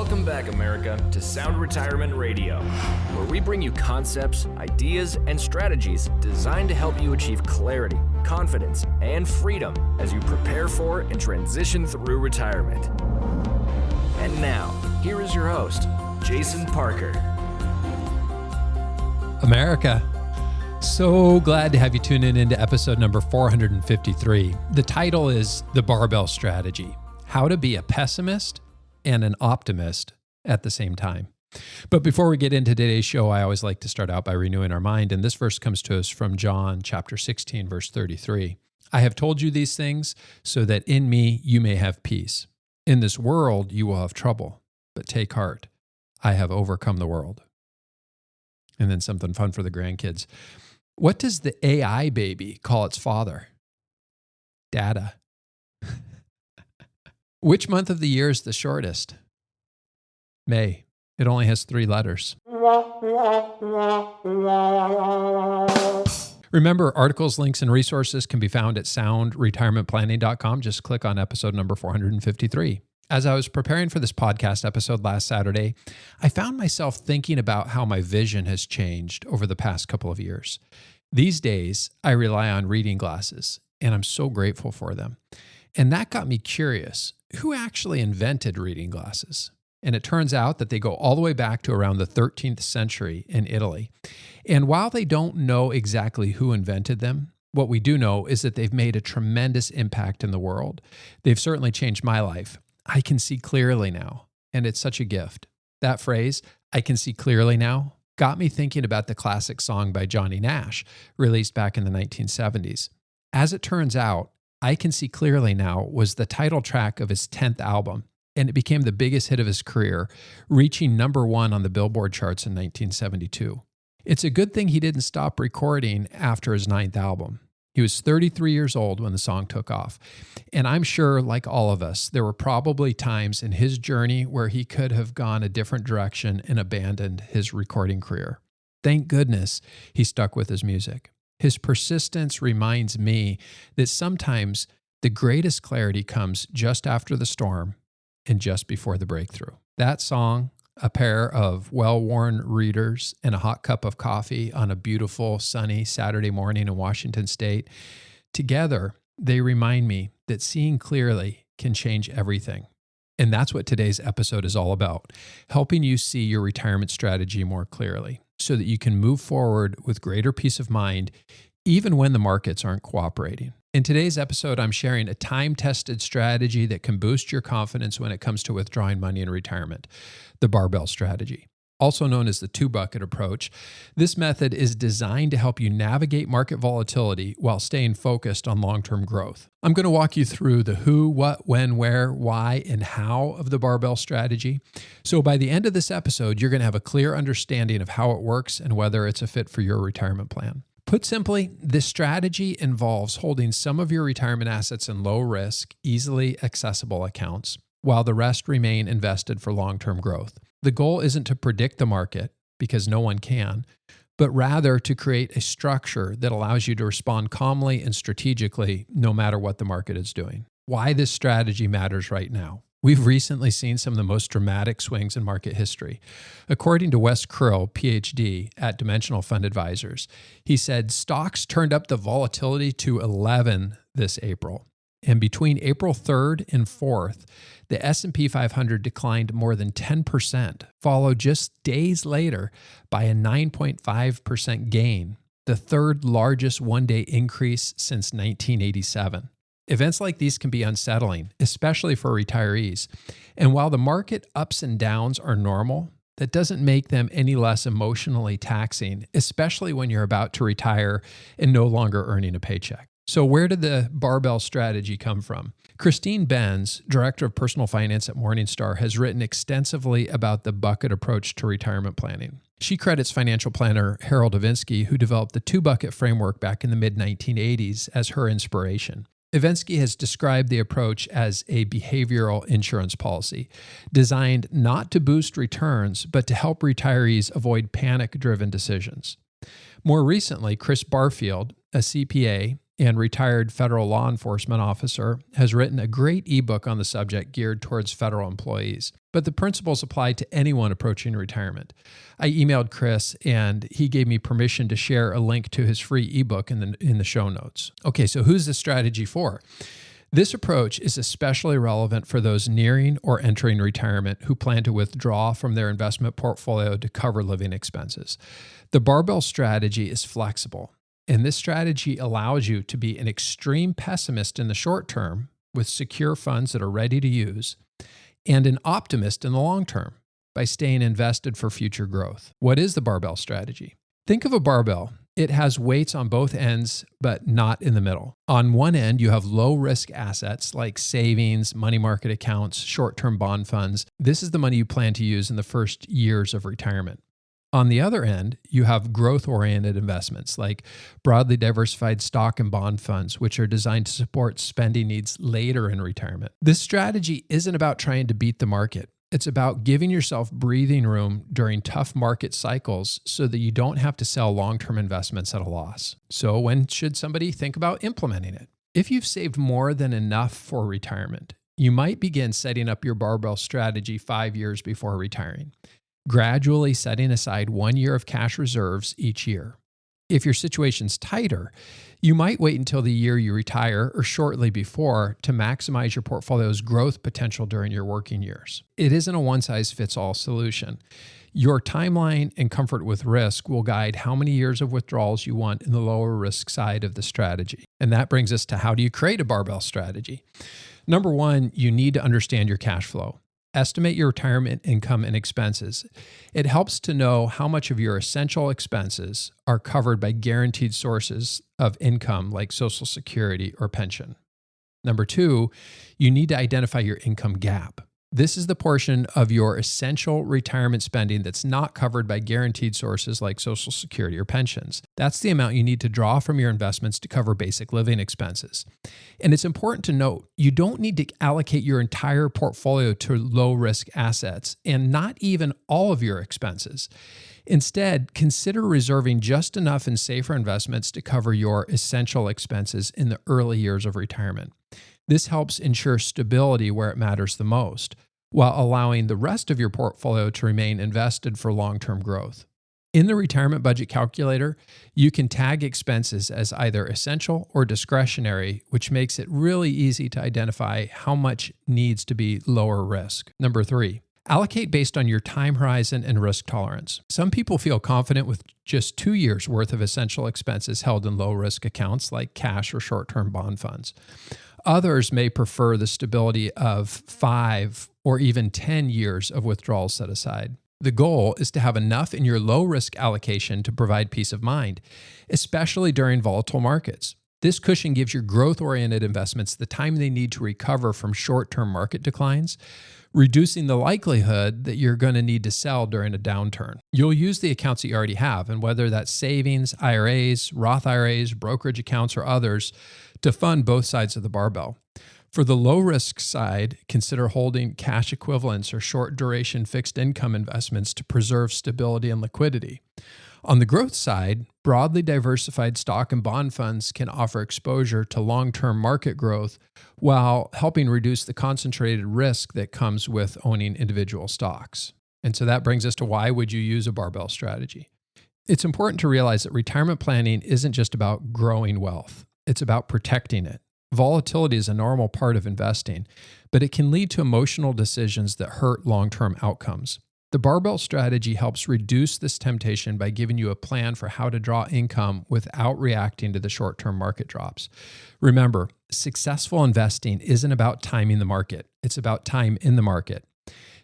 Welcome back, America, to Sound Retirement Radio, where we bring you concepts, ideas, and strategies designed to help you achieve clarity, confidence, and freedom as you prepare for and transition through retirement. And now, here is your host, Jason Parker. America, so glad to have you tune in into episode number 453. The title is The Barbell Strategy: How to Be a Pessimist and an Optimist at the same time. But before we get into today's show, I always like to start out by renewing our mind. And this verse comes to us from John chapter 16, verse 33. I have told you these things so that in me you may have peace. In this world you will have trouble, but take heart. I have overcome the world. And then something fun for the grandkids. What does the AI baby call its father? Data. Which month of the year is the shortest? May. It only has 3 letters. Remember, articles, links, and resources can be found at soundretirementplanning.com. Just click on episode number 453. As I was preparing for this podcast episode last Saturday, I found myself thinking about how my vision has changed over the past couple of years. These days, I rely on reading glasses, and I'm so grateful for them. And that got me curious. Who actually invented reading glasses? And it turns out that they go all the way back to around the 13th century in Italy. And while they don't know exactly who invented them, what we do know is that they've made a tremendous impact in the world. They've certainly changed my life. I can see clearly now, and it's such a gift. That phrase, I can see clearly now, got me thinking about the classic song by Johnny Nash, released back in the 1970s. As it turns out, I Can See Clearly Now was the title track of his 10th album, and it became the biggest hit of his career, reaching number 1 on the Billboard charts in 1972. It's a good thing he didn't stop recording after his 9th album. He was 33 years old when the song took off, and I'm sure, like all of us, there were probably times in his journey where he could have gone a different direction and abandoned his recording career. Thank goodness he stuck with his music. His persistence reminds me that sometimes the greatest clarity comes just after the storm and just before the breakthrough. That song, a pair of well-worn readers, and a hot cup of coffee on a beautiful, sunny Saturday morning in Washington State, together, they remind me that seeing clearly can change everything. And that's what today's episode is all about, helping you see your retirement strategy more clearly so that you can move forward with greater peace of mind, even when the markets aren't cooperating. In today's episode, I'm sharing a time-tested strategy that can boost your confidence when it comes to withdrawing money in retirement, the Barbell Strategy. Also known as the 2-bucket approach, this method is designed to help you navigate market volatility while staying focused on long-term growth. I'm going to walk you through the who, what, when, where, why, and how of the Barbell Strategy. So by the end of this episode, you're going to have a clear understanding of how it works and whether it's a fit for your retirement plan. Put simply, this strategy involves holding some of your retirement assets in low-risk, easily accessible accounts, while the rest remain invested for long-term growth. The goal isn't to predict the market, because no one can, but rather to create a structure that allows you to respond calmly and strategically no matter what the market is doing. Why this strategy matters right now. We've recently seen some of the most dramatic swings in market history. According to Wes Krill, PhD at Dimensional Fund Advisors, he said stocks turned up the volatility to 11 this April. And between April 3rd and 4th, the S&P 500 declined more than 10%, followed just days later by a 9.5% gain, the third largest one-day increase since 1987. Events like these can be unsettling, especially for retirees. And while the market ups and downs are normal, that doesn't make them any less emotionally taxing, especially when you're about to retire and no longer earning a paycheck. So where did the Barbell Strategy come from? Christine Benz, Director of Personal Finance at Morningstar, has written extensively about the bucket approach to retirement planning. She credits financial planner Harold Ivinsky, who developed the 2-bucket framework back in the mid-1980s, as her inspiration. Ivinsky has described the approach as a behavioral insurance policy, designed not to boost returns, but to help retirees avoid panic-driven decisions. More recently, Chris Barfield, a CPA, and retired federal law enforcement officer, has written a great ebook on the subject geared towards federal employees. But the principles apply to anyone approaching retirement. I emailed Chris, and he gave me permission to share a link to his free ebook in the show notes. Okay, so who's this strategy for? This approach is especially relevant for those nearing or entering retirement who plan to withdraw from their investment portfolio to cover living expenses. The barbell strategy is flexible, and this strategy allows you to be an extreme pessimist in the short term with secure funds that are ready to use, and an optimist in the long term by staying invested for future growth. What is the barbell strategy? Think of a barbell. It has weights on both ends, but not in the middle. On one end, you have low-risk assets like savings, money market accounts, short-term bond funds. This is the money you plan to use in the first years of retirement. On the other end, you have growth-oriented investments like broadly diversified stock and bond funds, which are designed to support spending needs later in retirement. This strategy isn't about trying to beat the market. It's about giving yourself breathing room during tough market cycles so that you don't have to sell long-term investments at a loss. So when should somebody think about implementing it? If you've saved more than enough for retirement, you might begin setting up your barbell strategy 5 years before retiring, gradually setting aside 1 year of cash reserves each year. If your situation's tighter, you might wait until the year you retire or shortly before to maximize your portfolio's growth potential during your working years. It isn't a one-size-fits-all solution. Your timeline and comfort with risk will guide how many years of withdrawals you want in the lower risk side of the strategy. And that brings us to, how do you create a barbell strategy? Number one, you need to understand your cash flow. Estimate your retirement income and expenses. It helps to know how much of your essential expenses are covered by guaranteed sources of income like Social Security or pension. Number two, you need to identify your income gap. This is the portion of your essential retirement spending that's not covered by guaranteed sources like Social Security or pensions. That's the amount you need to draw from your investments to cover basic living expenses. And it's important to note, you don't need to allocate your entire portfolio to low-risk assets and not even all of your expenses. Instead, consider reserving just enough in safer investments to cover your essential expenses in the early years of retirement. This helps ensure stability where it matters the most, while allowing the rest of your portfolio to remain invested for long-term growth. In the retirement budget calculator, you can tag expenses as either essential or discretionary, which makes it really easy to identify how much needs to be lower risk. Number three, allocate based on your time horizon and risk tolerance. Some people feel confident with just 2 years' worth of essential expenses held in low-risk accounts like cash or short-term bond funds. Others may prefer the stability of 5 or even 10 years of withdrawals set aside. The goal is to have enough in your low-risk allocation to provide peace of mind, especially during volatile markets. This cushion gives your growth-oriented investments the time they need to recover from short-term market declines, reducing the likelihood that you're going to need to sell during a downturn. You'll use the accounts that you already have, and whether that's savings, IRAs, Roth IRAs, brokerage accounts, or others, to fund both sides of the barbell. For the low-risk side, consider holding cash equivalents or short-duration fixed income investments to preserve stability and liquidity. On the growth side, broadly diversified stock and bond funds can offer exposure to long-term market growth while helping reduce the concentrated risk that comes with owning individual stocks. And so that brings us to, why would you use a barbell strategy? It's important to realize that retirement planning isn't just about growing wealth. It's about protecting it. Volatility is a normal part of investing, but it can lead to emotional decisions that hurt long-term outcomes. The barbell strategy helps reduce this temptation by giving you a plan for how to draw income without reacting to the short-term market drops. Remember, successful investing isn't about timing the market. It's about time in the market.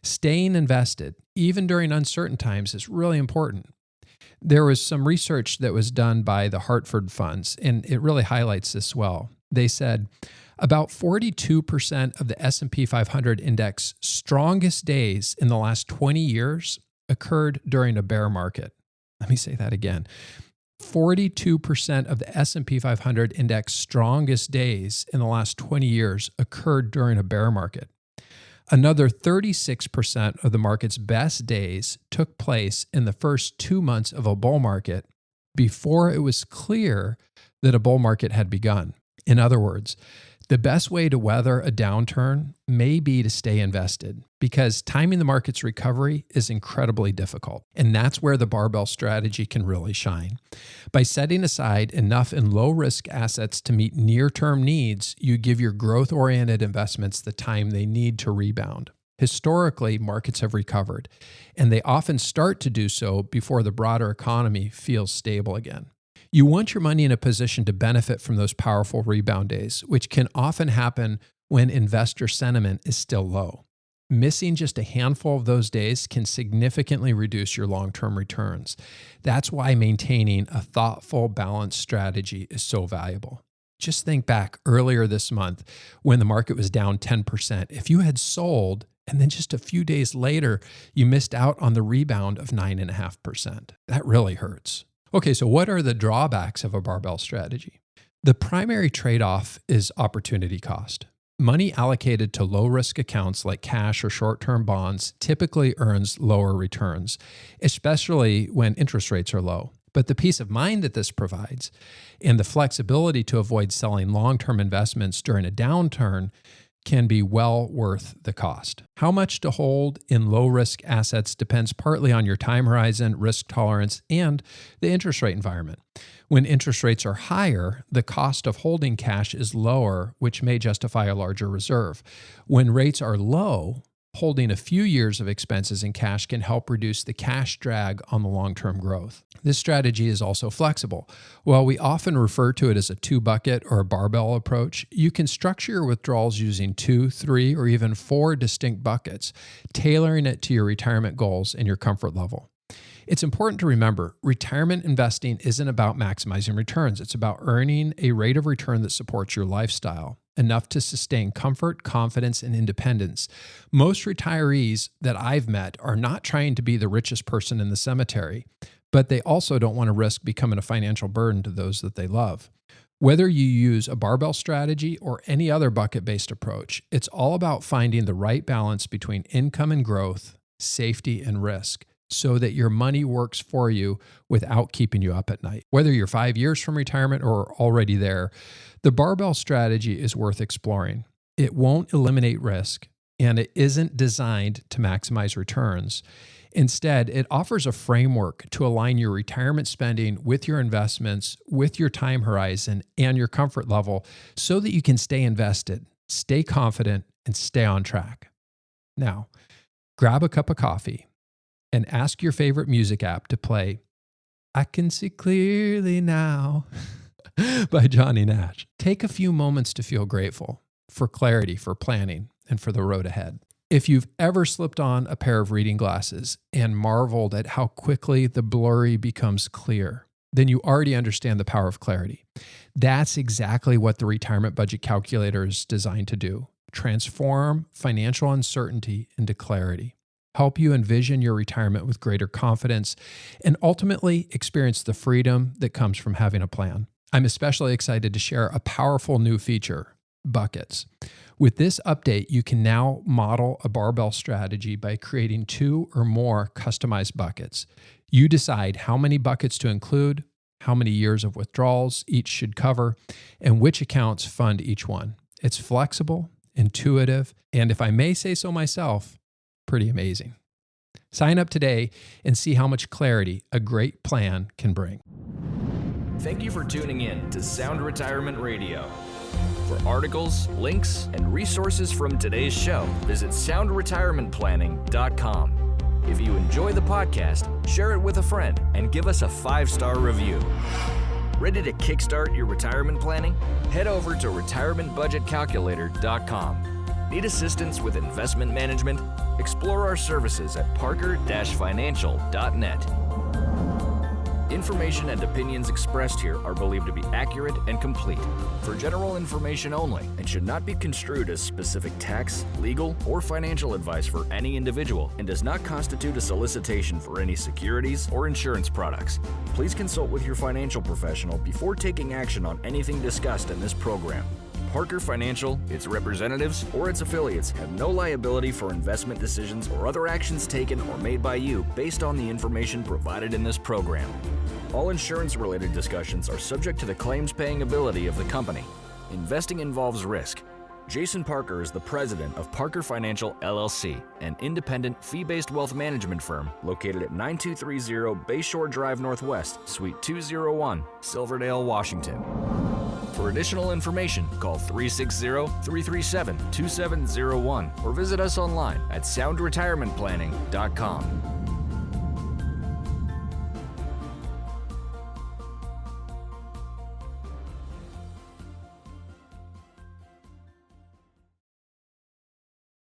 Staying invested, even during uncertain times, is really important. There was some research that was done by the Hartford funds, and it really highlights this well. They said about 42% of the S&P 500 index strongest days in the last 20 years occurred during a bear market. Let me say that again. 42% of the S&P 500 index strongest days in the last 20 years occurred during a bear market. Another 36% of the market's best days took place in the first 2 months of a bull market before it was clear that a bull market had begun. In other words, the best way to weather a downturn may be to stay invested because timing the market's recovery is incredibly difficult. And that's where the barbell strategy can really shine. By setting aside enough in low-risk assets to meet near-term needs, you give your growth-oriented investments the time they need to rebound. Historically, markets have recovered, and they often start to do so before the broader economy feels stable again. You want your money in a position to benefit from those powerful rebound days, which can often happen when investor sentiment is still low. Missing just a handful of those days can significantly reduce your long-term returns. That's why maintaining a thoughtful, balanced strategy is so valuable. Just think back earlier this month when the market was down 10%. If you had sold and then just a few days later, you missed out on the rebound of 9.5%. That really hurts. Okay, so what are the drawbacks of a barbell strategy? The primary trade-off is opportunity cost. Money allocated to low-risk accounts like cash or short-term bonds typically earns lower returns, especially when interest rates are low. But the peace of mind that this provides and the flexibility to avoid selling long-term investments during a downturn can be well worth the cost. How much to hold in low-risk assets depends partly on your time horizon, risk tolerance, and the interest rate environment. When interest rates are higher, the cost of holding cash is lower, which may justify a larger reserve. When rates are low, holding a few years of expenses in cash can help reduce the cash drag on the long-term growth. This strategy is also flexible. While we often refer to it as a two-bucket or a barbell approach, you can structure your withdrawals using 2, 3, or even 4 distinct buckets, tailoring it to your retirement goals and your comfort level. It's important to remember, retirement investing isn't about maximizing returns. It's about earning a rate of return that supports your lifestyle, enough to sustain comfort, confidence, and independence. Most retirees that I've met are not trying to be the richest person in the cemetery, but they also don't want to risk becoming a financial burden to those that they love. Whether you use a barbell strategy or any other bucket-based approach, it's all about finding the right balance between income and growth, safety and risk, so that your money works for you without keeping you up at night. Whether you're 5 years from retirement or already there, the barbell strategy is worth exploring. It won't eliminate risk, and it isn't designed to maximize returns. Instead, it offers a framework to align your retirement spending with your investments, with your time horizon, and your comfort level so that you can stay invested, stay confident, and stay on track. Now, grab a cup of coffee and ask your favorite music app to play I Can See Clearly Now by Johnny Nash. Take a few moments to feel grateful for clarity, for planning, and for the road ahead. If you've ever slipped on a pair of reading glasses and marveled at how quickly the blurry becomes clear, then you already understand the power of clarity. That's exactly what the retirement budget calculator is designed to do. Transform financial uncertainty into clarity. Help you envision your retirement with greater confidence, and ultimately experience the freedom that comes from having a plan. I'm especially excited to share a powerful new feature, buckets. With this update, you can now model a barbell strategy by creating 2 or more customized buckets. You decide how many buckets to include, how many years of withdrawals each should cover, and which accounts fund each one. It's flexible, intuitive, and if I may say so myself, pretty amazing. Sign up today and see how much clarity a great plan can bring. Thank you for tuning in to Sound Retirement Radio. For articles, links, and resources from today's show, visit soundretirementplanning.com. If you enjoy the podcast, share it with a friend and give us a 5-star review. Ready to kickstart your retirement planning? Head over to retirementbudgetcalculator.com. Need assistance with investment management? Explore our services at parker-financial.net. Information and opinions expressed here are believed to be accurate and complete, for general information only, and should not be construed as specific tax, legal, or financial advice for any individual, and does not constitute a solicitation for any securities or insurance products. Please consult with your financial professional before taking action on anything discussed in this program. Parker Financial, its representatives, or its affiliates have no liability for investment decisions or other actions taken or made by you based on the information provided in this program. All insurance-related discussions are subject to the claims-paying ability of the company. Investing involves risk. Jason Parker is the president of Parker Financial, LLC, an independent, fee-based wealth management firm located at 9230 Bayshore Drive Northwest, Suite 201, Silverdale, Washington. For additional information, call 360-337-2701 or visit us online at soundretirementplanning.com.